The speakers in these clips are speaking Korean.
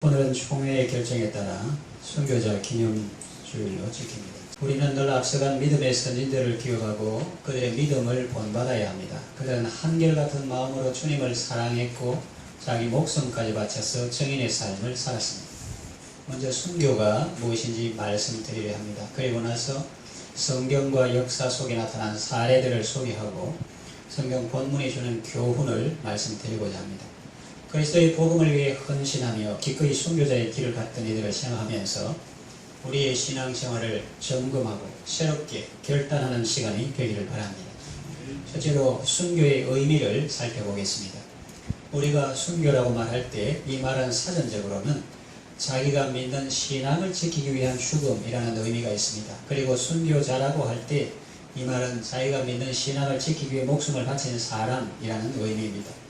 오늘은 총회의 결정에 따라 순교자 기념주일로 지킵니다. 우리는 늘 앞서간 믿음의 선진들을 기억하고 그들의 믿음을 본받아야 합니다. 그들은 한결같은 마음으로 주님을 사랑했고 자기 목숨까지 바쳐서 증인의 삶을 살았습니다. 먼저 순교가 무엇인지 말씀드리려 합니다. 그리고 나서 성경과 역사 속에 나타난 사례들을 소개하고 성경 본문이 주는 교훈을 말씀드리고자 합니다. 그리스도의 복음을 위해 헌신하며 기꺼이 순교자의 길을 갔던 이들을 생각하면서 우리의 신앙생활을 점검하고 새롭게 결단하는 시간이 되기를 바랍니다. 첫째로 순교의 의미를 살펴보겠습니다. 우리가 순교라고 말할 때 이 말은 사전적으로는 자기가 믿는 신앙을 지키기 위한 죽음이라는 의미가 있습니다. 그리고 순교자라고 할 때 이 말은 자기가 믿는 신앙을 지키기 위해 목숨을 바친 사람이라는 의미입니다.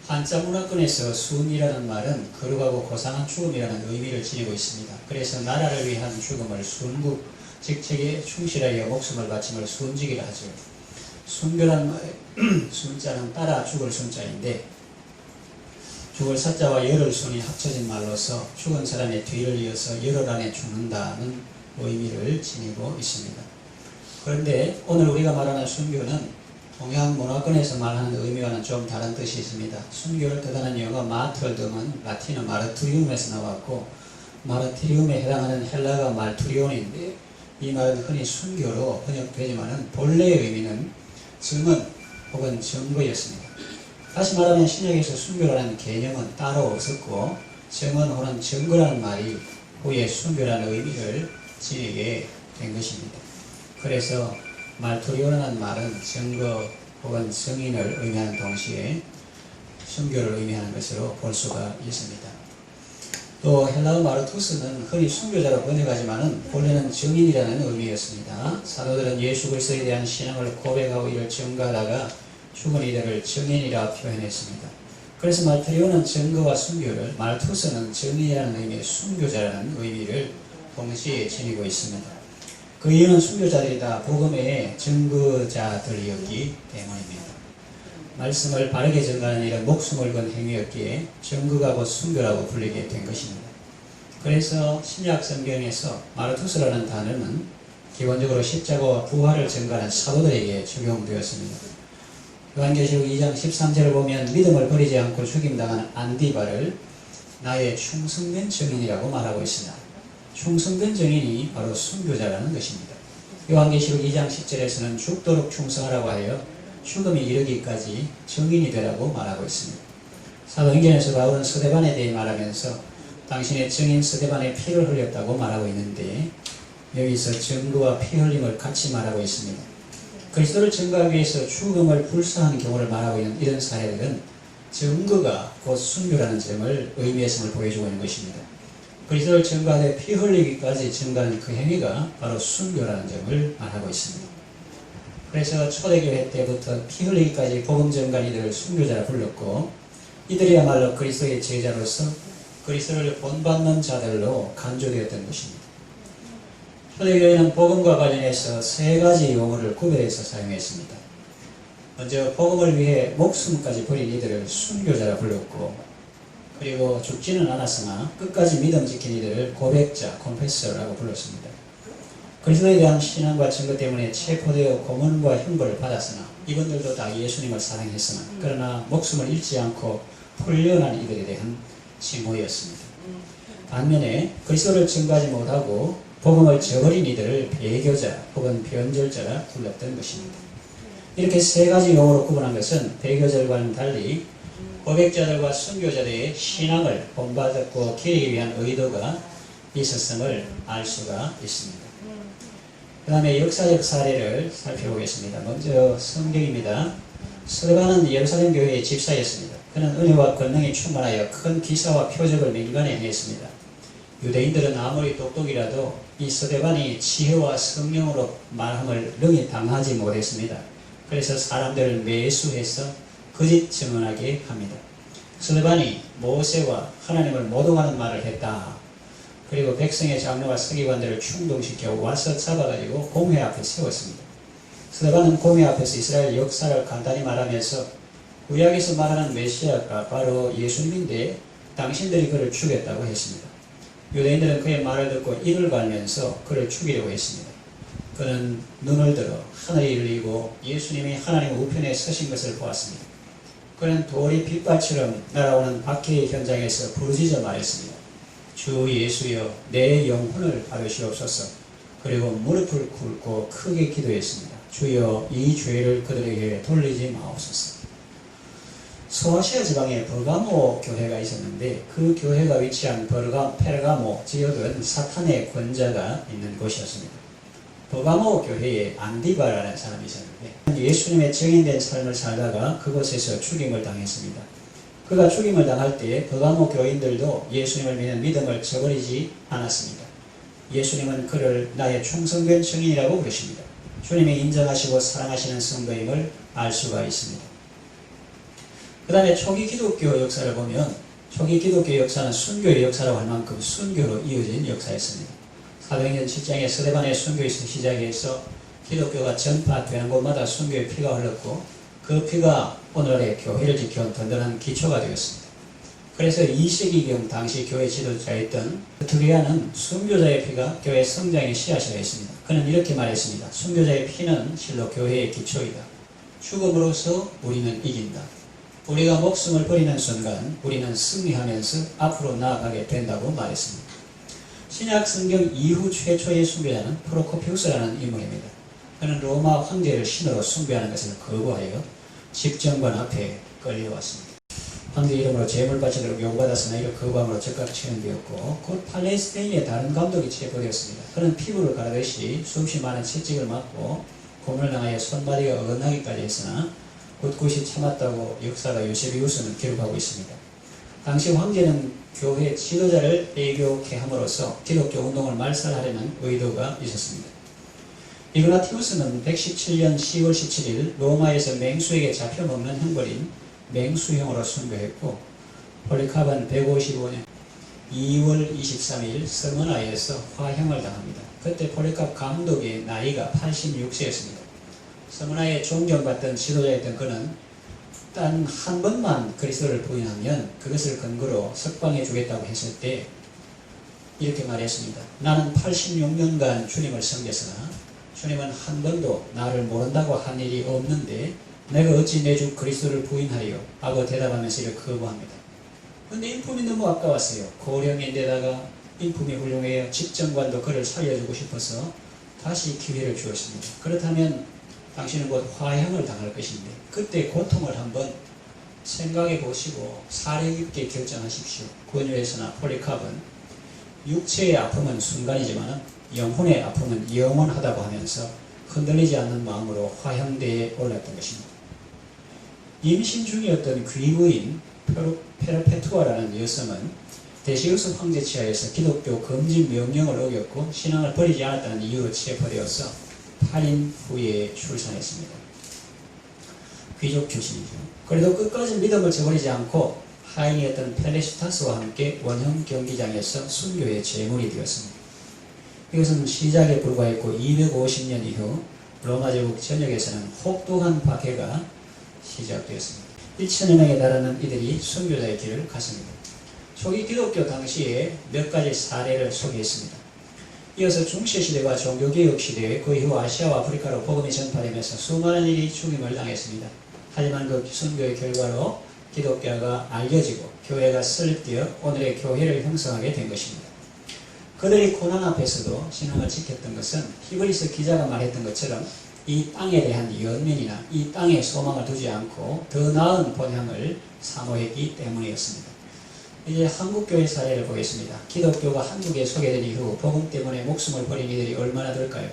한자 문화권에서 순이라는 말은 거룩하고 고상한 죽음이라는 의미를 지니고 있습니다. 그래서 나라를 위한 죽음을 순국, 직책에 충실하여 목숨을 바침을 순직이라 하죠. 순교란 말의 순자는 따라 죽을 순자인데 죽을 사자와 열을 순이 합쳐진 말로서 죽은 사람의 뒤를 이어서 열흘 안에 죽는다는 의미를 지니고 있습니다. 그런데 오늘 우리가 말하는 순교는 동양 문화권에서 말하는 의미와는 좀 다른 뜻이 있습니다. 순교를 뜻하는 영어 마트르듬은 라틴어 마르투리움에서 나왔고 마르티리움에 해당하는 헬라가 말투리온인데 이 말은 흔히 순교로 번역되지만 본래의 의미는 증언 혹은 증거였습니다. 다시 말하면 신약에서 순교라는 개념은 따로 없었고 증언 혹은 증거라는 말이 후에 순교라는 의미를 지니게 된 것입니다. 그래서 말투리오라는 말은 증거 혹은 증인을 의미하는 동시에 순교를 의미하는 것으로 볼 수가 있습니다. 또 헬라어 마르투스는 흔히 순교자로 번역하지만 본래는 증인이라는 의미였습니다. 사도들은 예수 그리스도에 대한 신앙을 고백하고 이를 증거하다가 죽은 이들을 증인이라 표현했습니다. 그래서 말투리오는 증거와 순교를, 마르투스는 증인이라는 의미의 순교자라는 의미를 동시에 지니고 있습니다. 그 이유는 순교자들이 다 복음의 증거자들이었기 때문입니다. 말씀을 바르게 전가하는 일은 목숨을 건 행위였기에 증거가 곧 순교라고 불리게 된 것입니다. 그래서 신약 성경에서 마르투스라는 단어는 기본적으로 십자가와 부활을 전가하는 사도들에게 적용되었습니다. 요한계시록 2장 13절을 보면 믿음을 버리지 않고 죽임당한 안디바를 나의 충성된 증인이라고 말하고 있습니다. 충성된 증인이 바로 순교자라는 것입니다. 요한계시록 2장 10절에서는 죽도록 충성하라고 하여 죽음이 이르기까지 증인이 되라고 말하고 있습니다. 사도행전에서 바울은 스데반에 대해 말하면서 당신의 증인 스데반의 피를 흘렸다고 말하고 있는데 여기서 증거와 피 흘림을 같이 말하고 있습니다. 그리스도를 증거하기 위해서 죽음을 불사하는 경우를 말하고 있는 이런 사례들은 증거가 곧 순교라는 점을 의미했음을 보여주고 있는 것입니다. 그리스도를 증거하되 피 흘리기까지 증거하는 그 행위가 바로 순교라는 점을 말하고 있습니다. 그래서 초대교회 때부터 피 흘리기까지 복음 전가한 이들을 순교자라 불렀고 이들이야말로 그리스도의 제자로서 그리스도를 본받는 자들로 간주되었던 것입니다. 초대교회는 복음과 관련해서 세 가지 용어를 구별해서 사용했습니다. 먼저 복음을 위해 목숨까지 버린 이들을 순교자라 불렀고 그리고 죽지는 않았으나 끝까지 믿음 지킨 이들을 고백자, 콘페서라고 불렀습니다. 그리스도에 대한 신앙과 증거 때문에 체포되어 고문과 형벌을 받았으나 이분들도 다 예수님을 사랑했으나 그러나 목숨을 잃지 않고 풀려난 이들에 대한 징후였습니다. 반면에 그리스도를 증거하지 못하고 복음을 저버린 이들을 배교자 혹은 변절자라 불렀던 것입니다. 이렇게 세 가지 용어로 구분한 것은 배교절과는 달리 고백자들과 순교자들의 신앙을 본받고 기리기 위한 의도가 있었음을 알 수가 있습니다. 그 다음에 역사적 사례를 살펴보겠습니다. 먼저 성경입니다. 스데반은 예루살렘 교회의 집사였습니다. 그는 은혜와 권능이 충만하여 큰 기사와 표적을 민간에 행했습니다. 유대인들은 아무리 똑똑이라도 이 스데반이 지혜와 성령으로 말함을 능히 당하지 못했습니다. 그래서 사람들을 매수해서 거짓 증언하게 합니다. 스데반이 모세와 하나님을 모독하는 말을 했다. 그리고 백성의 장로와 서기관들을 충동시켜 와서 잡아가지고 공회 앞에 세웠습니다. 스데반은 공회 앞에서 이스라엘 역사를 간단히 말하면서 구약에서 말하는 메시아가 바로 예수님인데 당신들이 그를 죽였다고 했습니다. 유대인들은 그의 말을 듣고 이를 갈면서 그를 죽이려고 했습니다. 그는 눈을 들어 하늘이 열리고 예수님이 하나님 우편에 서신 것을 보았습니다. 그는 돌이 빗발처럼 날아오는 박해의 현장에서 부르짖어 말했습니다. 주 예수여, 내 영혼을 받으시옵소서. 그리고 무릎을 꿇고 크게 기도했습니다. 주여, 이 죄를 그들에게 돌리지 마옵소서. 소아시아 지방에 버가모 교회가 있었는데 그 교회가 위치한 페르가모 지역은 사탄의 권자가 있는 곳이었습니다. 버가모 교회에 안디바라는 사람이 있었는데 예수님의 증인된 삶을 살다가 그곳에서 죽임을 당했습니다. 그가 죽임을 당할 때 버가모 교인들도 예수님을 믿는 믿음을 저버리지 않았습니다. 예수님은 그를 나의 충성된 증인이라고 부르십니다. 주님이 인정하시고 사랑하시는 성도임을 알 수가 있습니다. 그 다음에 초기 기독교 역사를 보면 초기 기독교 역사는 순교의 역사라고 할 만큼 순교로 이어진 역사였습니다. 사도행전 7장에 스데반의 순교에서 시작해서 기독교가 전파되는 곳마다 순교의 피가 흘렀고 그 피가 오늘날의 교회를 지켜온 든든한 기초가 되었습니다. 그래서 2세기경 당시 교회 지도자였던 드리아는 순교자의 피가 교회 성장의 씨앗이라 했습니다. 그는 이렇게 말했습니다. 순교자의 피는 실로 교회의 기초이다. 죽음으로써 우리는 이긴다. 우리가 목숨을 버리는 순간 우리는 승리하면서 앞으로 나아가게 된다고 말했습니다. 신약 성경 이후 최초의 순교자는 프로코피우스라는 인물입니다. 그는 로마 황제를 신으로 숭배하는 것을 거부하여 집정관 앞에 끌려왔습니다. 황제 이름으로 재물 바치도록 요구받았으나 이를 거부함으로 즉각 처형되었고 곧 팔레스타인의 다른 감독이 체포되었습니다. 그는 피부를 가르듯이 수없이 많은 채찍을 맞고 고문을 당하여 손바디가 어긋나기까지 했으나 꿋꿋이 참았다고 역사가 요세비우스는 기록하고 있습니다. 당시 황제는 교회 지도자를 애교케 함으로써 기독교 운동을 말살하려는 의도가 있었습니다. 이그나티우스는 117년 10월 17일 로마에서 맹수에게 잡혀먹는 형벌인 맹수형으로 순교했고 폴리카바는 155년 2월 23일 서머나에서 화형을 당합니다. 그때 폴리캅 감독의 나이가 86세였습니다. 서머나에 존경받던 지도자였던 그는 단 한 번만 그리스도를 부인하면 그것을 근거로 석방해 주겠다고 했을 때 이렇게 말했습니다. 나는 86년간 주님을 섬겼으나 주님은 한 번도 나를 모른다고 한 일이 없는데 내가 어찌 내 주 그리스도를 부인하리요? 하고 대답하면서 이를 거부합니다. 그런데 인품이 너무 아까웠어요. 고령인데다가 인품이 훌륭해요. 집정관도 그를 살려주고 싶어서 다시 기회를 주었습니다. 그렇다면 당신은 곧 화형을 당할 것인데 그때 고통을 한번 생각해 보시고 사려 깊게 결정하십시오. 권유에서나 폴리캅은 육체의 아픔은 순간이지만 영혼의 아픔은 영원하다고 하면서 흔들리지 않는 마음으로 화형대에 올랐던 것입니다. 임신 중이었던 귀부인 페르페투아라는 여성은 데시우스 황제 치하에서 기독교 금지 명령을 어겼고 신앙을 버리지 않았다는 이유로 체포되어서 8인 후에 출산했습니다. 귀족 출신이죠. 그래도 끝까지 믿음을 저버리지 않고 하인이었던 펠레시타스와 함께 원형 경기장에서 순교의 제물이 되었습니다. 이것은 시작에 불과했고 250년 이후 로마 제국 전역에서는 혹독한 박해가 시작되었습니다. 1,000여 명에 달하는 이들이 순교자의 길을 갔습니다. 초기 기독교 당시에 몇 가지 사례를 소개했습니다. 이어서 중세시대와 종교개혁 시대에 그 이후 아시아와 아프리카로 복음이 전파되면서 수많은 일이 죽임을 당했습니다. 하지만 그 순교의 결과로 기독교가 알려지고 교회가 설립되어 오늘의 교회를 형성하게 된 것입니다. 그들이 고난 앞에서도 신앙을 지켰던 것은 히브리서 기자가 말했던 것처럼 이 땅에 대한 연민이나 이 땅에 소망을 두지 않고 더 나은 본향을 사모했기 때문이었습니다. 이제 한국교회 사례를 보겠습니다. 기독교가 한국에 소개된 이후 복음 때문에 목숨을 버린 이들이 얼마나 될까요?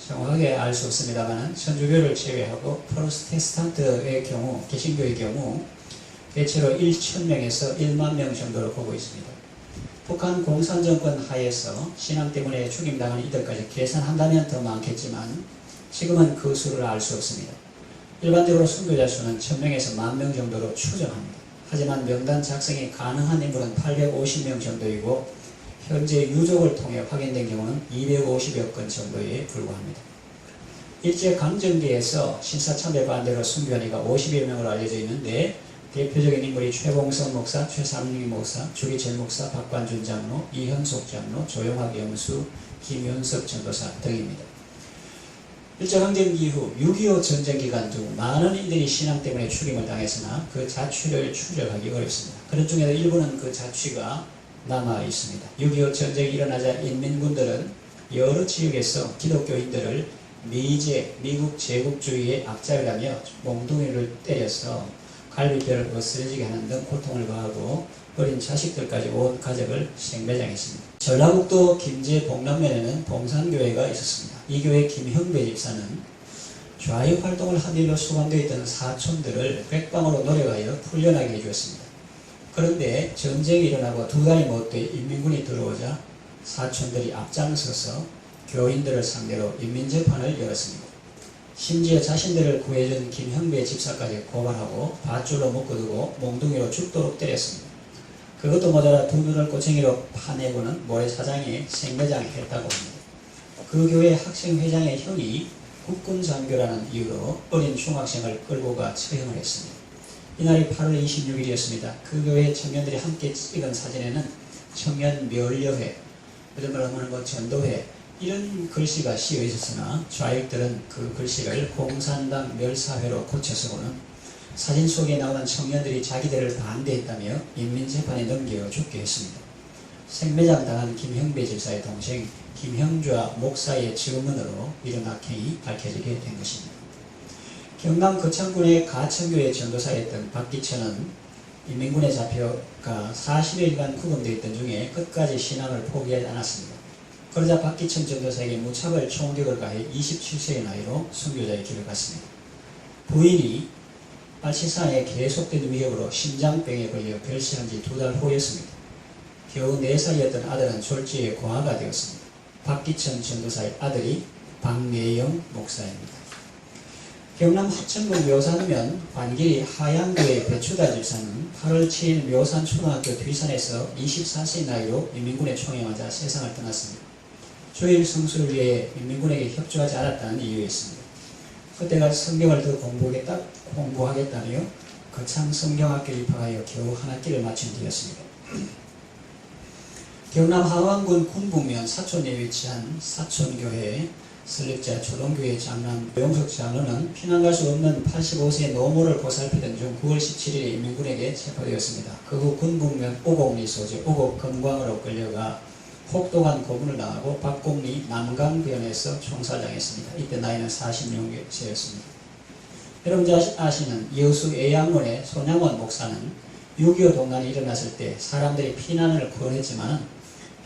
정확하게 알 수 없습니다만 천주교를 제외하고 프로테스탄트의 경우, 개신교의 경우 대체로 1,000명에서 1만 명 정도로 보고 있습니다. 북한 공산정권 하에서 신앙 때문에 죽임당한 이들까지 계산한다면 더 많겠지만 지금은 그 수를 알 수 없습니다. 일반적으로 순교자 수는 1,000명에서 10,000명 정도로 추정합니다. 하지만 명단 작성이 가능한 인물은 850명 정도이고 현재 유족을 통해 확인된 경우는 250여 건 정도에 불과합니다. 일제강점기에서 신사참배 반대로 순교한 이가 50여 명으로 알려져 있는데 대표적인 인물이 최봉성 목사, 최삼룡 목사, 주기철 목사, 박관준 장로, 이현숙 장로, 조용학 영수, 김윤석 전도사 등입니다. 일제강점기 이후 6.25 전쟁 기간 중 많은 이들이 신앙 때문에 죽임을 당했으나 그 자취를 추적하기 어렵습니다. 그런 중에도 일부는 그 자취가 남아 있습니다. 6.25 전쟁이 일어나자 인민군들은 여러 지역에서 기독교인들을 미제, 미국 제국주의의 악자라며 몽둥이를 때려서 갈비뼈를 으스러지게 하는 등 고통을 가하고 어린 자식들까지 온 가족을 생매장했습니다. 전라북도 김제 봉남면에는 봉산교회가 있었습니다. 이 교회 김형배 집사는 좌익활동을 한 일로 수감되어 있던 사촌들을 백방으로 노력하여 풀려나게 해주었습니다. 그런데 전쟁이 일어나고 2달이 못 돼 인민군이 들어오자 사촌들이 앞장서서 교인들을 상대로 인민재판을 열었습니다. 심지어 자신들을 구해준 김형배 집사까지 고발하고 밧줄로 묶어두고 몽둥이로 죽도록 때렸습니다. 그것도 모자라 두 눈을 꼬챙이로 파내고는 모래사장에 생매장했다고 합니다. 그 교회 학생회장의 형이 국군장교라는 이유로 어린 중학생을 끌고 가 처형을 했습니다. 이날이 8월 26일이었습니다. 그 교회 청년들이 함께 찍은 사진에는 청년 멸려회, 이런 말 하면 전도회, 이런 글씨가 씌어 있었으나 좌익들은 그 글씨를 공산당 멸사회로 고쳐서고는 사진 속에 나오는 청년들이 자기들을 반대했다며 인민재판에 넘겨 죽게 했습니다. 생매장 당한 김형배 집사의 동생 김형좌 목사의 증언으로 이런 악행이 밝혀지게 된 것입니다. 경남 거창군의 가천교회 전도사였던 박기천은 인민군에 잡혀가 40일간 구금되어 있던 중에 끝까지 신앙을 포기하지 않았습니다. 그러자 박기천 전도사에게 무차별 총격을 가해 27세의 나이로 순교자의 길을 갔습니다. 부인이 알치산에 계속된 위협으로 심장병에 걸려 별세한 지 2달 후였습니다. 겨우 4살이었던 아들은 졸지에 고아가 되었습니다. 박기천 전도사의 아들이 박내영 목사입니다. 경남 하천군 묘산면 관길이 하양교회 배추달 집사는 8월 7일 묘산 초등학교 뒤산에서 24세의 나이로 인민군에 총애맞아 세상을 떠났습니다. 주일 성수를 위해 인민군에게 협조하지 않았다는 이유였습니다. 그때가 성경을 더 공부하겠다며 거창 성경학교 입학하여 겨우 한 학기를 마친 뒤였습니다. 경남 하왕군 군북면 사촌에 위치한 사촌교회 설립자 초동교회 장남 용석 장로는 피난 갈 수 없는 85세의 노모를 보살피던 중 9월 17일에 인민군에게 체포되었습니다. 그 후 군북면 오곡리 소재 오곡 금광으로 끌려가 혹독한 고문을 당하고 박곡리 남강변에서 총살당했습니다. 이때 나이는 46세였습니다. 여러분 아시는 여수 애양원의 손양원 목사는 6.25 동란이 일어났을 때 사람들이 피난을 권했지만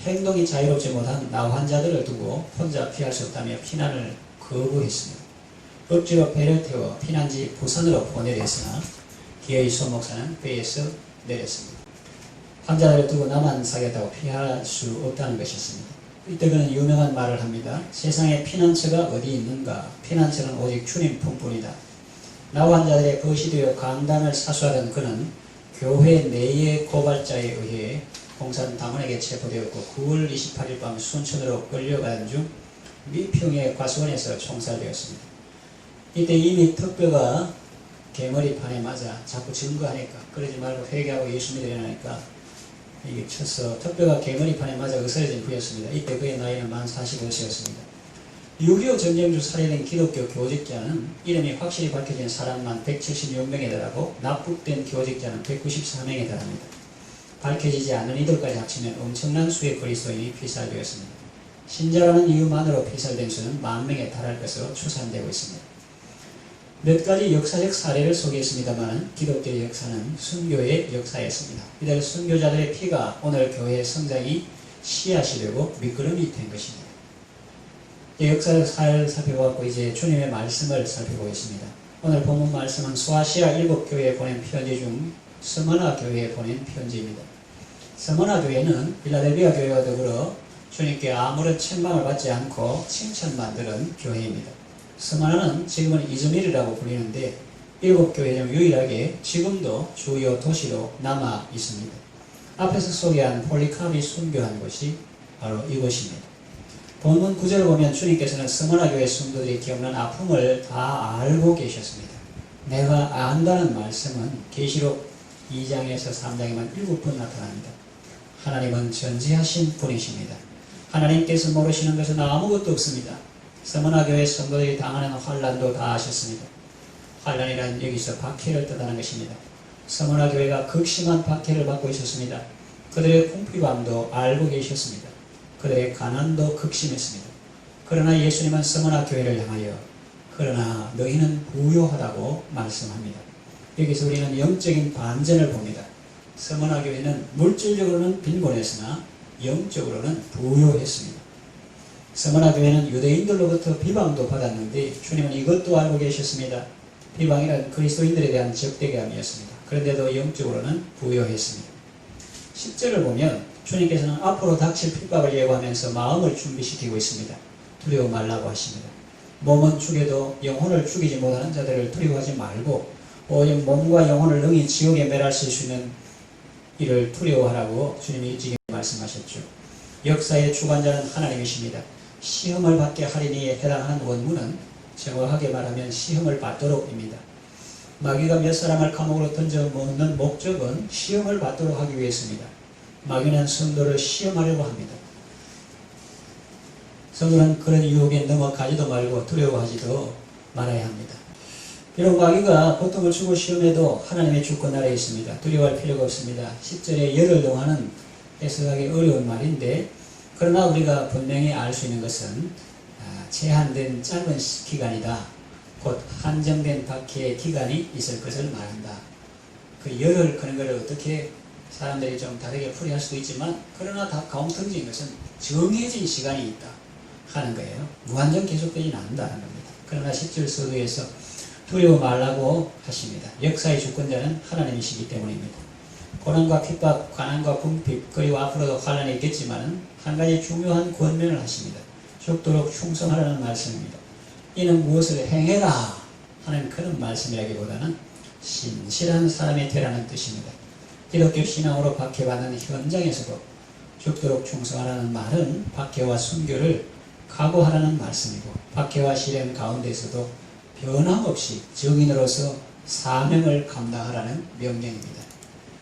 행동이 자유롭지 못한 나 환자들을 두고 혼자 피할 수 없다며 피난을 거부했습니다. 억지로 배를 태워 피난지 부산으로 보내려 했으나 기어이 손 목사는 배에서 내렸습니다. 환자들을 두고 나만 사겠다고 피할 수 없다는 것이었습니다. 이때 그는 유명한 말을 합니다. 세상에 피난처가 어디 있는가? 피난처는 오직 주님 품뿐이다. 나 환자들의 것이 되어 강단을 사수하던 그는 교회 내의 고발자에 의해 공산당원에게 체포되었고 9월 28일 밤 순천으로 끌려가던 중 미평의 과수원에서 총살되었습니다. 이때 이미 턱뼈가 개머리판에 맞아 자꾸 증거하니까 그러지 말고 회개하고 예수 믿으려니까 이게 쳐서 턱뼈가 개머리판에 맞아 으스러진 후였습니다. 이때 그의 나이는 만 45세였습니다. 6.25 전쟁 중 살해된 기독교 교직자는 이름이 확실히 밝혀진 사람만 176명에 달하고 납북된 교직자는 194명에 달합니다. 밝혀지지 않은 이들까지 합치면 엄청난 수의 그리스도인이 피살되었습니다. 신자라는 이유만으로 피살된 수는 10,000명에 달할 것으로 추산되고 있습니다. 몇 가지 역사적 사례를 소개했습니다만 기독교의 역사는 순교의 역사였습니다. 이들 순교자들의 피가 오늘 교회의 성장이 씨앗이 되고 미끄럼이 된 것입니다. 역사적 사례를 살펴보고 이제 주님의 말씀을 살펴보겠습니다. 오늘 본문 말씀은 소아시아 7교회에 보낸 편지 중 스머나 교회에 보낸 편지입니다. 스머나 교회는 빌라델비아 교회와 더불어 주님께 아무런 책망을 받지 않고 칭찬만 들은 교회입니다. 스머나는 지금은 이즈미르라고 불리는데 7교회 중 유일하게 지금도 주요 도시로 남아 있습니다. 앞에서 소개한 폴리카비 순교한 곳이 바로 이곳입니다. 본문 9절을 보면 주님께서는 스머나 교회 성도들이 겪는 아픔을 다 알고 계셨습니다. 내가 안다는 말씀은 계시록 2장에서 3장에만 7번 나타납니다. 하나님은 전지하신 분이십니다. 하나님께서 모르시는 것은 아무것도 없습니다. 서머나 교회 성도들이 당하는 환난도 다 아셨습니다. 환난이란 여기서 박해를 뜻하는 것입니다. 서머나 교회가 극심한 박해를 받고 있었습니다. 그들의 궁핍함도 알고 계셨습니다. 그들의 가난도 극심했습니다. 그러나 예수님은 서머나 교회를 향하여 그러나 너희는 부요하다고 말씀합니다. 여기서 우리는 영적인 반전을 봅니다. 서머나 교회는 물질적으로는 빈곤했으나 영적으로는 부요했습니다. 서머나 교회는 유대인들로부터 비방도 받았는데 주님은 이것도 알고 계셨습니다. 비방이란 그리스도인들에 대한 적대감이었습니다. 그런데도 영적으로는 부요했습니다. 10절을 보면 주님께서는 앞으로 닥칠 핍박을 예고하면서 마음을 준비시키고 있습니다. 두려워 말라고 하십니다. 몸은 죽여도 영혼을 죽이지 못하는 자들을 두려워하지 말고 오직 몸과 영혼을 능히 지옥에 멸하실 수 있는 이를 두려워하라고 주님이 일찍이 말씀하셨죠. 역사의 주관자는 하나님이십니다. 시험을 받게 하리니에 해당하는 원문은 정확하게 말하면 시험을 받도록입니다. 마귀가 몇 사람을 감옥으로 던져놓는 목적은 시험을 받도록 하기 위해서입니다. 마귀는 성도를 시험하려고 합니다. 성도는 그런 유혹에 넘어가지도 말고 두려워하지도 말아야 합니다. 비록 마귀가 고통을 주고 시험해도 하나님의 주권 아래에 있습니다. 두려워할 필요가 없습니다. 10절에 열흘 동안은 해석하기 어려운 말인데 그러나 우리가 분명히 알 수 있는 것은 제한된 짧은 기간이다. 곧 한정된 박해의 기간이 있을 것을 말한다. 그 열흘 그런 것을 어떻게 사람들이 좀 다르게 풀이할 수도 있지만 그러나 다 공통적인 것은 정해진 시간이 있다 하는 거예요. 무한정 계속되지는 않는다는 겁니다. 그러나 10절 서두에서 두려워 말라고 하십니다. 역사의 주권자는 하나님이시기 때문입니다. 고난과 핍박, 가난과 궁핍, 그리고 앞으로도 환난이 있겠지만 한 가지 중요한 권면을 하십니다. 죽도록 충성하라는 말씀입니다. 이는 무엇을 행해라 하는 그런 말씀이라기보다는 신실한 사람이 되라는 뜻입니다. 기독교 신앙으로 박해받는 현장에서도 죽도록 충성하라는 말은 박해와 순교를 각오하라는 말씀이고 박해와 시련 가운데서도 변함없이 증인으로서 사명을 감당하라는 명령입니다.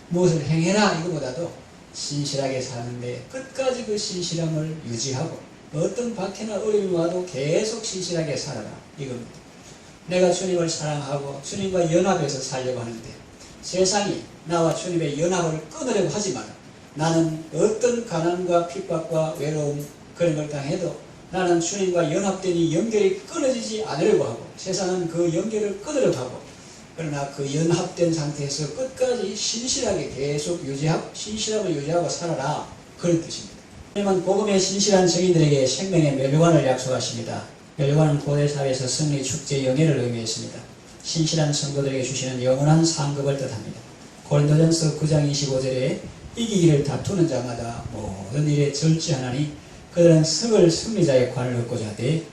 무엇을 행해라 이거보다도 신실하게 사는데 끝까지 그 신실함을 유지하고 어떤 박해나 어려움이 와도 계속 신실하게 살아라 이겁니다. 내가 주님을 사랑하고 주님과 연합해서 살려고 하는데 세상이 나와 주님의 연합을 끊으려고 하지만 나는 어떤 가난과 핍박과 외로움 그런 걸 당해도 나는 주님과 연합된 이 연결이 끊어지지 않으려고 하고 세상은 그 연결을 끊으려고 하고 그러나 그 연합된 상태에서 끝까지 신실하게 계속 유지하고 신실함을 유지하고 살아라 그런 뜻입니다. 하나님은 복음의 신실한 증인들에게 생명의 멸류관을 약속하십니다. 멸류관은 고대 사회에서 승리, 축제, 영예를 의미했습니다. 신실한 성도들에게 주시는 영원한 상급을 뜻합니다. 고린도전서 9장 25절에 이기기를 다투는 자마다 모든 일에 절제하나니 그들은 썩을 승리자의 관을 얻고자 하되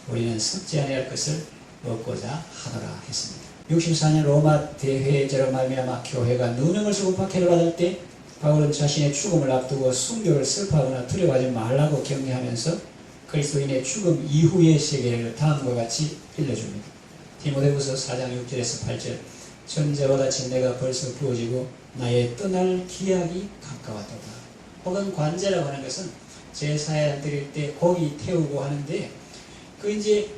우리는 썩지 아니할 것을 얻고자 하더라 했습니다. 64년 로마 대회제로 말미암아 교회가 누명을 쓰고 박해를 받을 때 바울은 자신의 죽음을 앞두고 순교를 슬퍼하거나 두려워하지 말라고 격려하면서 그리스도인의 죽음 이후의 세계를 다음과 같이 일러줍니다. 디모데후서 4장 6절에서 8절 전제와 같이 내가 벌써 부어지고 나의 떠날 기약이 가까웠도다. 혹은 관제라고 하는 것은 제사에 드릴 때 고기 태우고 하는데 그 이제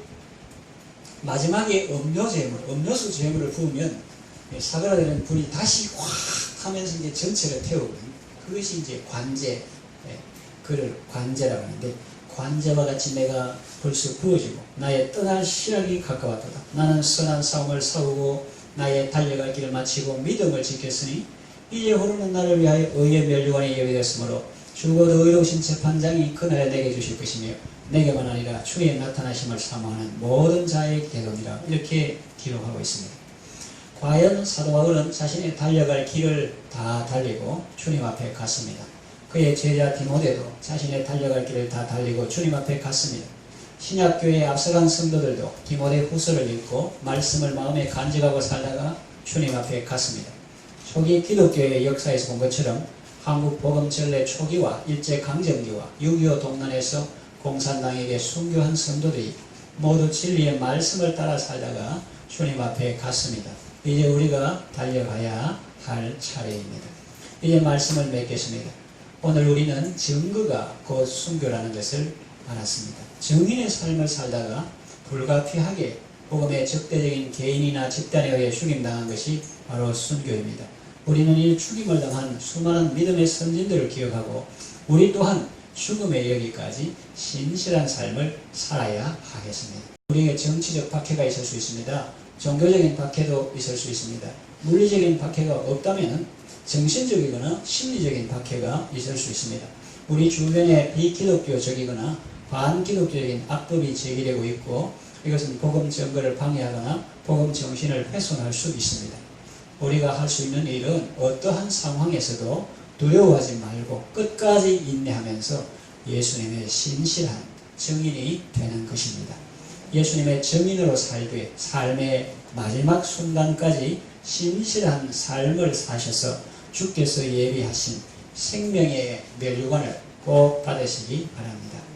마지막에 음료수 제물을 부으면 사그라드는 불이 다시 확 하면서 이제 전체를 태우거든요. 그것이 이제 관제, 그를 관제라고 하는데 관제와 같이 내가 벌써 부어지고 나의 떠날 시락이 가까웠도다. 나는 선한 싸움을 싸우고 나의 달려갈 길을 마치고 믿음을 지켰으니 이제 흐르는 나를 위하여 의의 멸류관이 예비되었으므로 죽어도 의로우신 재판장이 그날에 내게 주실 것이며 내게만 아니라 주의 나타나심을 사모하는 모든 자에게 되리라. 이렇게 기록하고 있습니다. 과연 사도 바울은 자신의 달려갈 길을 다 달리고 주님 앞에 갔습니다. 그의 제자 디모데도 자신의 달려갈 길을 다 달리고 주님 앞에 갔습니다. 신약교회의 앞서간 성도들도 디모데 후서를 읽고 말씀을 마음에 간직하고 살다가 주님 앞에 갔습니다. 초기 기독교의 역사에서 본 것처럼 한국 복음 전래 초기와 일제강점기와 6.25 동란에서 공산당에게 순교한 성도들이 모두 진리의 말씀을 따라 살다가 주님 앞에 갔습니다. 이제 우리가 달려가야 할 차례입니다. 이제 말씀을 맺겠습니다. 오늘 우리는 증거가 곧 순교라는 것을 알았습니다. 증인의 삶을 살다가 불가피하게 복음의 적대적인 개인이나 집단에 의해 죽임당한 것이 바로 순교입니다. 우리는 이 죽임을 당한 수많은 믿음의 선진들을 기억하고 우리 또한 죽음에 이르기까지 신실한 삶을 살아야 하겠습니다. 우리에게 정치적 박해가 있을 수 있습니다. 종교적인 박해도 있을 수 있습니다. 물리적인 박해가 없다면 정신적이거나 심리적인 박해가 있을 수 있습니다. 우리 주변에 비기독교적이거나 반기독교적인 악법이 제기되고 있고 이것은 복음 증거를 방해하거나 복음 정신을 훼손할 수 있습니다. 우리가 할 수 있는 일은 어떠한 상황에서도 두려워하지 말고 끝까지 인내하면서 예수님의 신실한 증인이 되는 것입니다. 예수님의 증인으로 살되 삶의 마지막 순간까지 신실한 삶을 사셔서 주께서 예비하신 생명의 멸류관을 꼭 받으시기 바랍니다.